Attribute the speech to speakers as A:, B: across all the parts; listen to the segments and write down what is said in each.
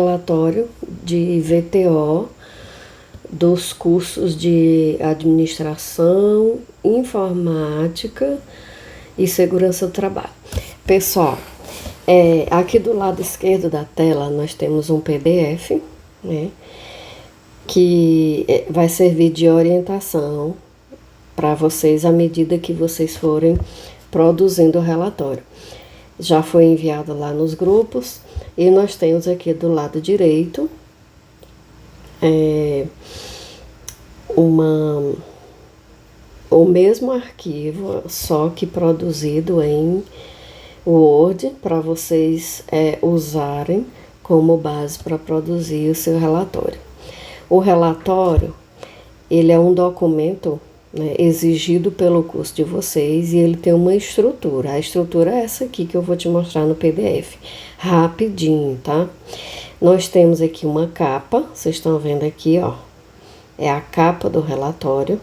A: Relatório de VTO dos cursos de administração, informática e segurança do trabalho. Pessoal, aqui do lado esquerdo da tela nós temos um PDF, né, que vai servir de orientação para vocês à medida que vocês forem produzindo o relatório. Já foi enviado lá nos grupos e nós temos aqui do lado direito o mesmo arquivo, só que produzido em Word, para vocês usarem como base para produzir o seu relatório. O relatório, ele é um documento, né, exigido pelo curso de vocês, e ele tem uma estrutura. A estrutura é essa aqui que eu vou te mostrar no PDF, rapidinho, tá? Nós temos aqui uma capa, vocês estão vendo aqui, ó, é a capa do relatório,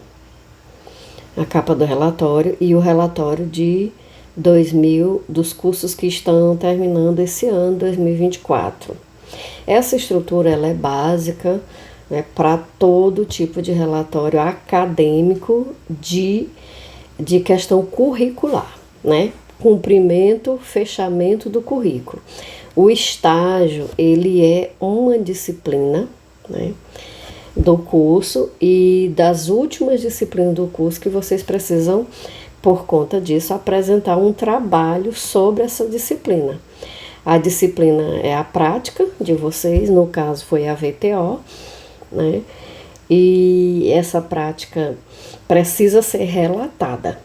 A: e o relatório de 2000, dos cursos que estão terminando esse ano, 2024. Essa estrutura, ela é básica, né, para todo tipo de relatório acadêmico de questão curricular, né? Cumprimento, fechamento do currículo. O estágio, ele é uma disciplina, né, do curso, e das últimas disciplinas do curso que vocês precisam, por conta disso, apresentar um trabalho sobre essa disciplina. A disciplina é a prática de vocês, no caso foi a VTO, né? E essa prática precisa ser relatada.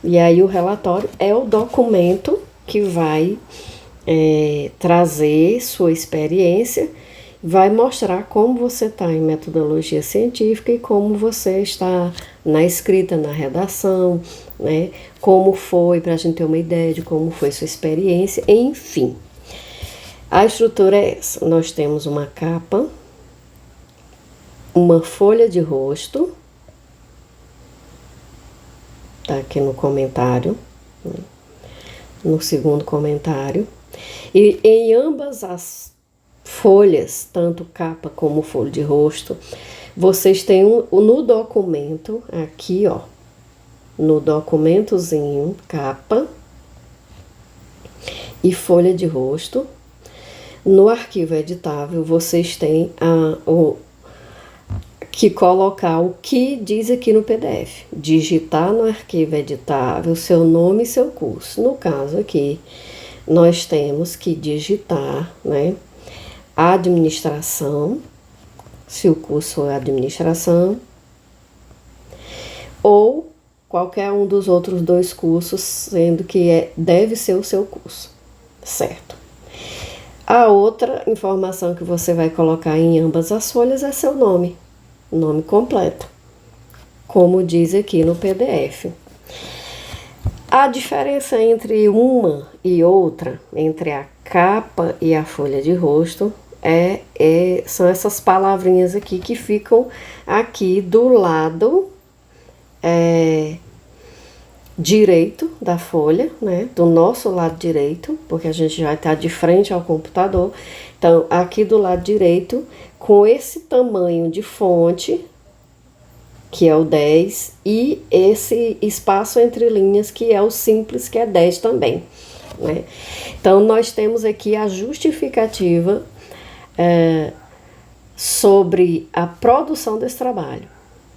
A: E aí o relatório é o documento que vai trazer sua experiência, vai mostrar como você está em metodologia científica e como você está na escrita, na redação, né? Como foi, para a gente ter uma ideia de como foi sua experiência, enfim. A estrutura é essa. Nós temos uma capa, uma folha de rosto, tá aqui no comentário, né? No segundo comentário, e em ambas as folhas, tanto capa como folha de rosto, vocês têm no documento, aqui ó, no documentozinho, capa e folha de rosto. No arquivo editável, vocês têm que colocar o que diz aqui no PDF. Digitar no arquivo editável seu nome e seu curso. No caso aqui, nós temos que digitar, né, administração, se o curso é administração, ou qualquer um dos outros dois cursos, sendo que deve ser o seu curso, certo? A outra informação que você vai colocar em ambas as folhas é seu nome completo, como diz aqui no PDF. A diferença entre uma e outra, entre a capa e a folha de rosto, são essas palavrinhas aqui que ficam aqui do lado direito da folha, né? Do nosso lado direito, porque a gente vai estar de frente ao computador. Então, aqui do lado direito, com esse tamanho de fonte, que é o 10, e esse espaço entre linhas, que é o simples, que é 10 também, né? Então, nós temos aqui a justificativa sobre a produção desse trabalho.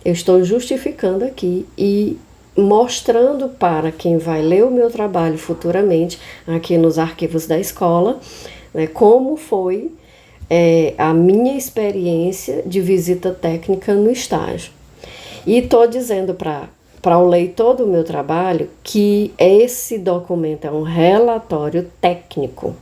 A: Eu estou justificando aqui e mostrando para quem vai ler o meu trabalho futuramente, aqui nos arquivos da escola, né, como foi a minha experiência de visita técnica no estágio. E estou dizendo para o leitor do meu trabalho que esse documento é um relatório técnico.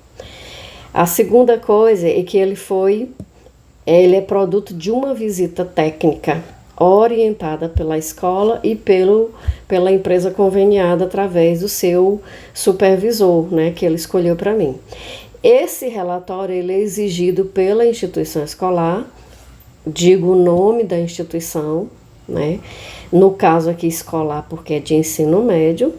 A: A segunda coisa é que ele é produto de uma visita técnica orientada pela escola e pela empresa conveniada através do seu supervisor, né, que ele escolheu para mim. Esse relatório, ele é exigido pela instituição escolar, digo o nome da instituição, né, no caso aqui escolar porque é de ensino médio,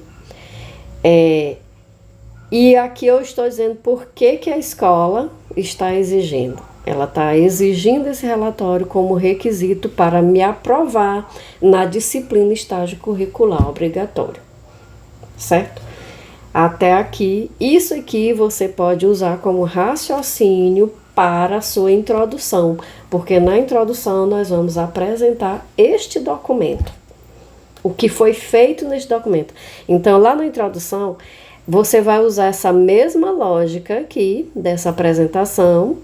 A: E aqui eu estou dizendo por que que a escola está exigindo. Ela está exigindo esse relatório como requisito para me aprovar na disciplina estágio curricular obrigatório, certo? Até aqui, isso aqui você pode usar como raciocínio para a sua introdução, porque na introdução nós vamos apresentar este documento, o que foi feito neste documento. Então, lá na introdução, você vai usar essa mesma lógica aqui, dessa apresentação,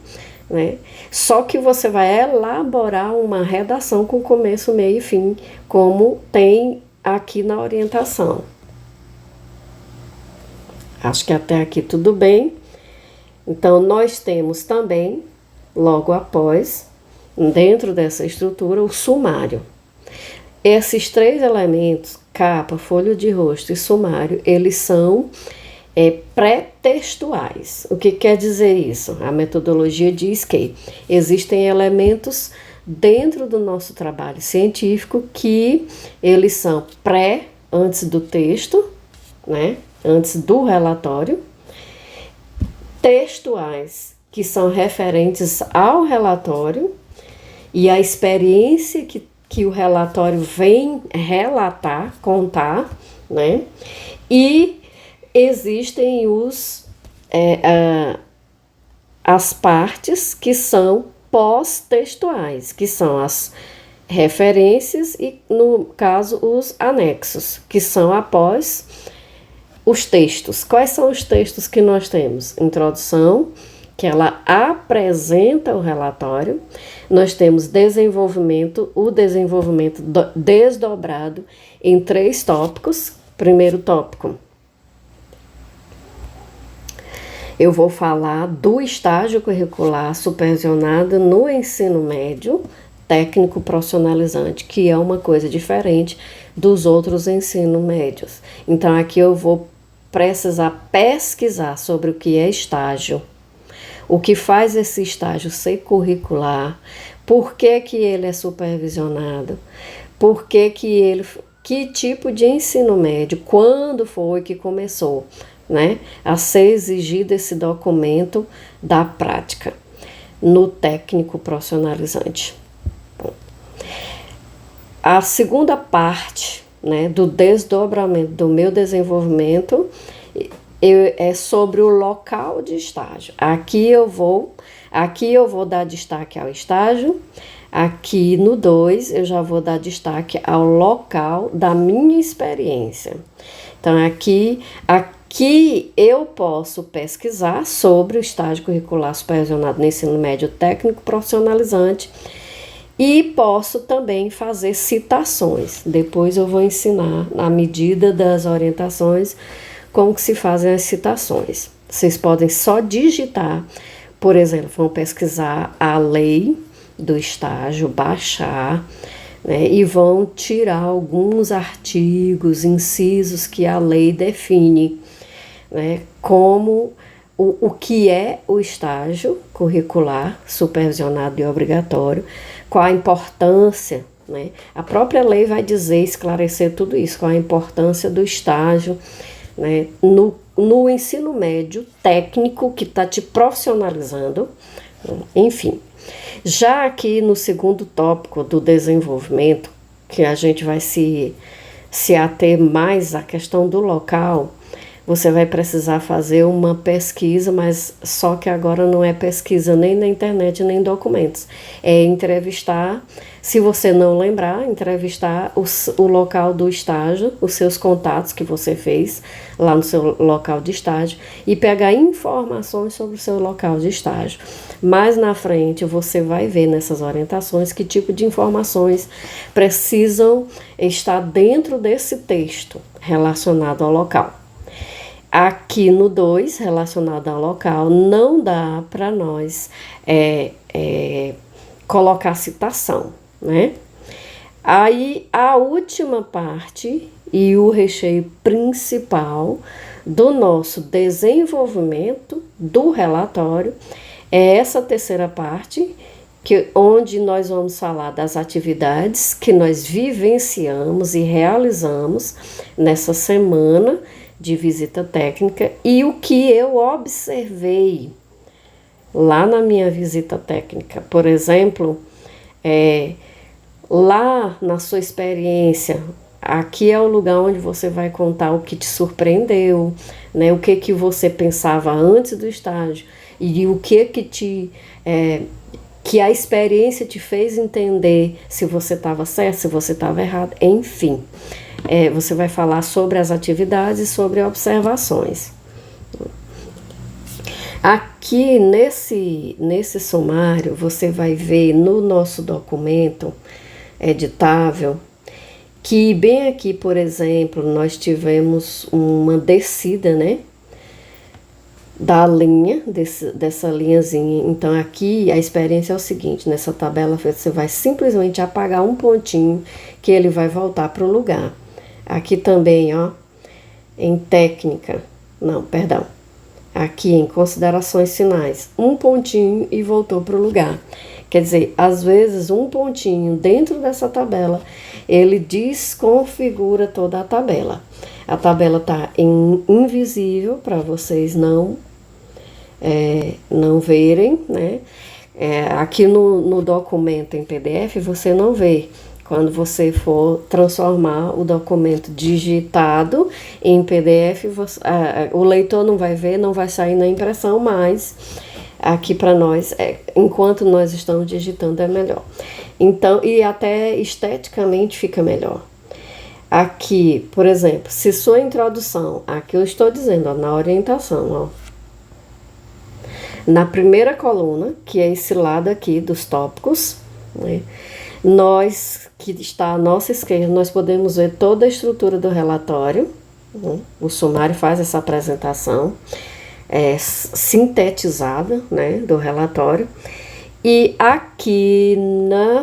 A: né? Só que você vai elaborar uma redação com começo, meio e fim, como tem aqui na orientação. Acho que até aqui tudo bem. Então, nós temos também, logo após, dentro dessa estrutura, o sumário. Esses 3 elementos, capa, folha de rosto e sumário, eles são pré-textuais. O que quer dizer isso? A metodologia diz que existem elementos dentro do nosso trabalho científico que eles são antes do texto, né? Antes do relatório, textuais, que são referentes ao relatório e à experiência que o relatório vem relatar, contar, né? E existem as partes que são pós-textuais, que são as referências e, no caso, os anexos, que são após os textos. Quais são os textos que nós temos? Introdução, que ela apresenta o relatório. Nós temos desenvolvimento, o desenvolvimento desdobrado em 3 tópicos. Primeiro tópico, eu vou falar do estágio curricular supervisionado no ensino médio, técnico profissionalizante, que é uma coisa diferente dos outros ensinos médios. Então, aqui eu vou precisar pesquisar sobre o que é estágio, o que faz esse estágio ser curricular, por que que ele é supervisionado, por que que tipo de ensino médio, quando foi que começou, né, a ser exigido esse documento da prática no técnico profissionalizante. Bom, a segunda parte, né, do desdobramento do meu desenvolvimento é sobre o local de estágio. Aqui eu vou dar destaque ao estágio. Aqui no 2 eu já vou dar destaque ao local da minha experiência. Então aqui eu posso pesquisar sobre o estágio curricular supervisionado no ensino médio técnico profissionalizante e posso também fazer citações. Depois eu vou ensinar, na medida das orientações, como que se fazem as citações. Vocês podem só digitar, por exemplo, vão pesquisar a lei do estágio, baixar, né, e vão tirar alguns artigos, incisos que a lei define, né, como o que é o estágio curricular supervisionado e obrigatório, qual a importância, né? A própria lei vai dizer, esclarecer tudo isso, qual a importância do estágio, né, no ensino médio técnico que está te profissionalizando, enfim. Já aqui no segundo tópico do desenvolvimento, que a gente vai se ater mais à questão do local, você vai precisar fazer uma pesquisa, mas só que agora não é pesquisa nem na internet, nem em documentos. É entrevistar, se você não lembrar, entrevistar o local do estágio, os seus contatos que você fez lá no seu local de estágio e pegar informações sobre o seu local de estágio. Mais na frente você vai ver nessas orientações que tipo de informações precisam estar dentro desse texto relacionado ao local. Aqui no 2, relacionado ao local, não dá para nós colocar citação, né? Aí, a última parte e o recheio principal do nosso desenvolvimento do relatório é essa terceira parte, onde nós vamos falar das atividades que nós vivenciamos e realizamos nessa semana de visita técnica e o que eu observei lá na minha visita técnica. Por exemplo, lá na sua experiência, aqui é o lugar onde você vai contar o que te surpreendeu, né? O que você pensava antes do estágio e o que que a experiência te fez entender se você estava certo, se você estava errado, enfim. Você vai falar sobre as atividades e sobre observações. Aqui nesse sumário, você vai ver no nosso documento editável que bem aqui, por exemplo, nós tivemos uma descida, né, da linha, dessa linhazinha. Então, aqui a experiência é o seguinte, nessa tabela você vai simplesmente apagar um pontinho que ele vai voltar para o lugar. Aqui também, ó, em técnica, não, perdão, aqui em considerações finais, um pontinho e voltou para o lugar. Quer dizer, às vezes um pontinho dentro dessa tabela, ele desconfigura toda a tabela. A tabela está em invisível para vocês não verem, né? Aqui no documento em PDF você não vê. Quando você for transformar o documento digitado em PDF, o leitor não vai ver, não vai sair na impressão, mas aqui para nós, enquanto nós estamos digitando, é melhor. Então, e até esteticamente fica melhor. Aqui, por exemplo, se sua introdução, aqui eu estou dizendo, ó, na orientação, ó, na primeira coluna, que é esse lado aqui dos tópicos, né, nós, que está à nossa esquerda, nós podemos ver toda a estrutura do relatório, né, o sumário faz essa apresentação sintetizada, né, do relatório, e aqui na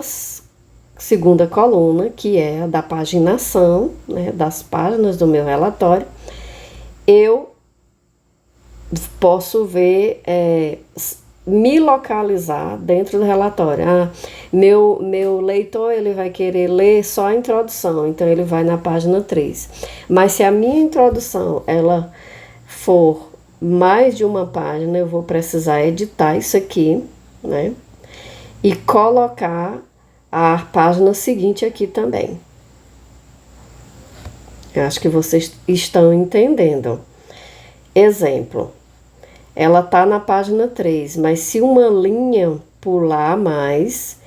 A: segunda coluna, que é a da paginação, né, das páginas do meu relatório, eu posso ver, me localizar dentro do relatório. Meu leitor, ele vai querer ler só a introdução, então ele vai na página 3. Mas se a minha introdução, ela for mais de uma página, eu vou precisar editar isso aqui, né? E colocar a página seguinte aqui também. Eu acho que vocês estão entendendo. Exemplo. Ela tá na página 3, mas se uma linha pular mais,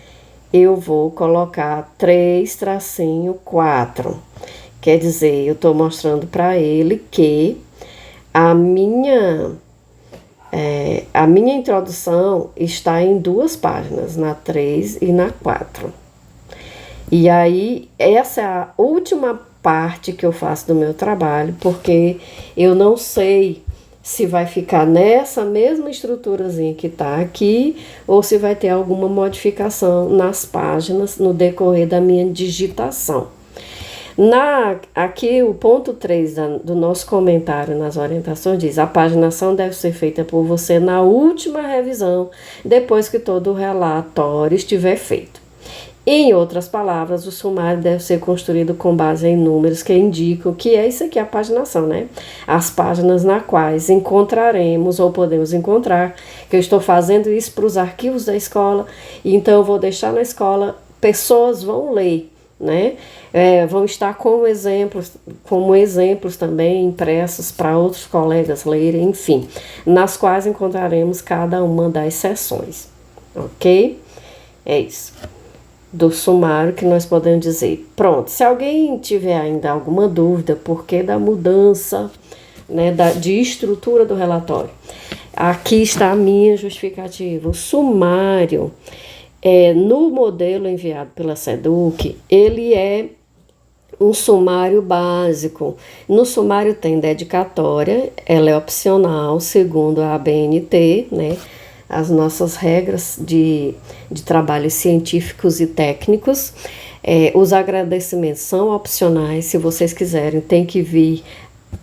A: eu vou colocar 3-4. Quer dizer, eu tô mostrando para ele que a minha introdução está em 2 páginas, na 3 e na 4. E aí, essa é a última parte que eu faço do meu trabalho, porque eu não sei se vai ficar nessa mesma estruturazinha que está aqui, ou se vai ter alguma modificação nas páginas no decorrer da minha digitação. Aqui o ponto 3 do nosso comentário nas orientações diz: a paginação deve ser feita por você na última revisão, depois que todo o relatório estiver feito. Em outras palavras, o sumário deve ser construído com base em números que indicam que é isso aqui, a paginação, né? As páginas na quais encontraremos ou podemos encontrar, que eu estou fazendo isso para os arquivos da escola, então eu vou deixar na escola, pessoas vão ler, né? Vão estar como exemplos também impressos para outros colegas lerem, enfim, nas quais encontraremos cada uma das seções, ok? É isso. Do sumário que nós podemos dizer. Pronto, se alguém tiver ainda alguma dúvida, por que da mudança, né, de estrutura do relatório, aqui está a minha justificativa. O sumário, no modelo enviado pela SEDUC, ele é um sumário básico. No sumário tem dedicatória, ela é opcional, segundo a ABNT, né? As nossas regras de trabalhos científicos e técnicos. Os agradecimentos são opcionais, se vocês quiserem, tem que vir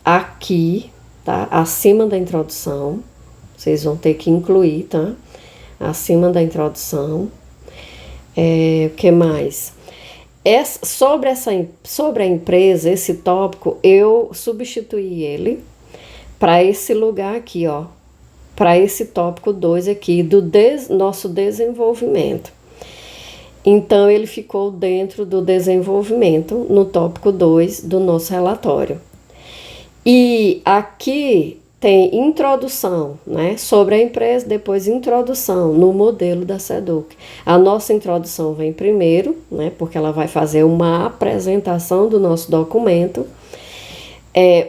A: aqui, tá? Acima da introdução, vocês vão ter que incluir, tá? Acima da introdução. O que mais? Sobre a empresa, esse tópico, eu substituí ele para esse lugar aqui, ó, para esse tópico 2 aqui, do nosso desenvolvimento. Então, ele ficou dentro do desenvolvimento, no tópico 2 do nosso relatório. E aqui tem introdução, né, sobre a empresa, depois introdução no modelo da SEDUC. A nossa introdução vem primeiro, né, porque ela vai fazer uma apresentação do nosso documento.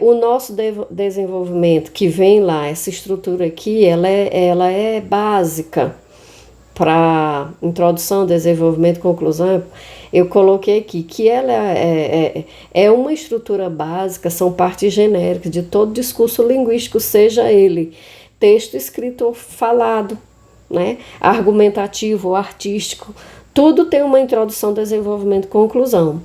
A: O nosso desenvolvimento, que vem lá, essa estrutura aqui, ela é básica para introdução, desenvolvimento, conclusão. Eu coloquei aqui que ela é uma estrutura básica, são partes genéricas de todo discurso linguístico, seja ele texto escrito ou falado, né? Argumentativo ou artístico, tudo tem uma introdução, desenvolvimento, conclusão.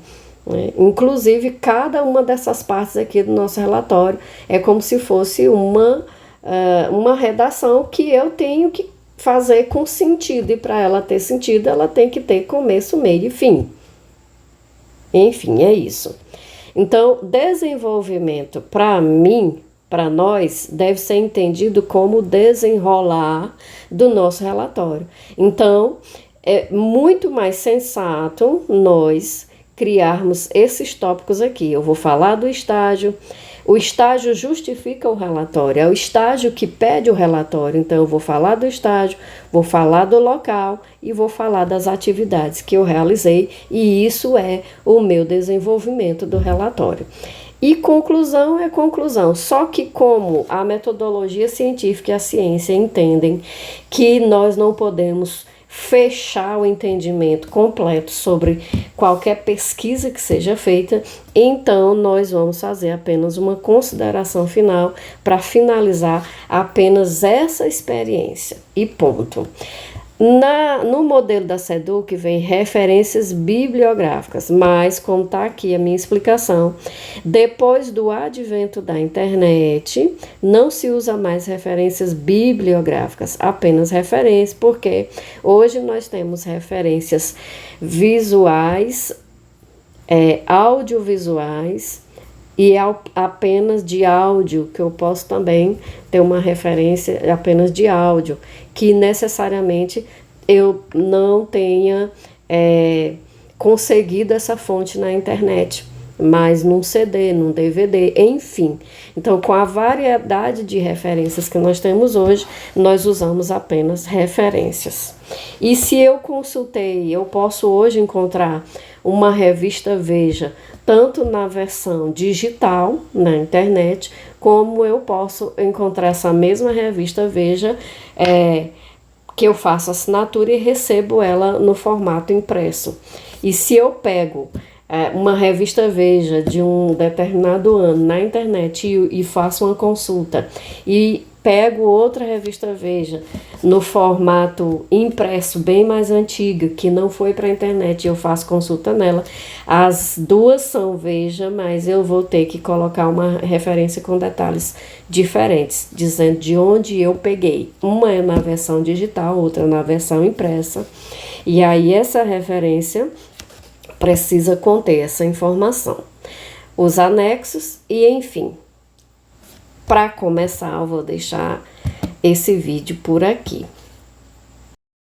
A: Inclusive, cada uma dessas partes aqui do nosso relatório é como se fosse uma redação que eu tenho que fazer com sentido, e para ela ter sentido, ela tem que ter começo, meio e fim. Enfim, é isso. Então, desenvolvimento, para mim, para nós, deve ser entendido como desenrolar do nosso relatório. Então, é muito mais sensato nós criarmos esses tópicos aqui. Eu vou falar do estágio. O estágio justifica o relatório, é o estágio que pede o relatório. Então, eu vou falar do estágio, vou falar do local e vou falar das atividades que eu realizei, e isso é o meu desenvolvimento do relatório. E conclusão é conclusão, só que como a metodologia científica e a ciência entendem que nós não podemos fechar o entendimento completo sobre qualquer pesquisa que seja feita, então nós vamos fazer apenas uma consideração final para finalizar apenas essa experiência e ponto. No modelo da SEDUC vem referências bibliográficas, mas como está aqui a minha explicação, depois do advento da internet, não se usa mais referências bibliográficas, apenas referências, porque hoje nós temos referências visuais, audiovisuais, e apenas de áudio, que eu posso também ter uma referência apenas de áudio, que necessariamente eu não tenha conseguido essa fonte na internet, mas num CD, num DVD, enfim. Então, com a variedade de referências que nós temos hoje, nós usamos apenas referências. E se eu consultei, eu posso hoje encontrar uma revista Veja, tanto na versão digital, na internet, como eu posso encontrar essa mesma revista Veja, que eu faço assinatura e recebo ela no formato impresso. E se eu pego uma revista Veja de um determinado ano na internet e faço uma consulta, e pego outra revista Veja no formato impresso bem mais antiga, que não foi para a internet, e eu faço consulta nela, as duas são Veja, mas eu vou ter que colocar uma referência com detalhes diferentes, dizendo de onde eu peguei. Uma é na versão digital, outra na versão impressa, e aí essa referência precisa conter essa informação, os anexos e enfim. Para começar, eu vou deixar esse vídeo por aqui.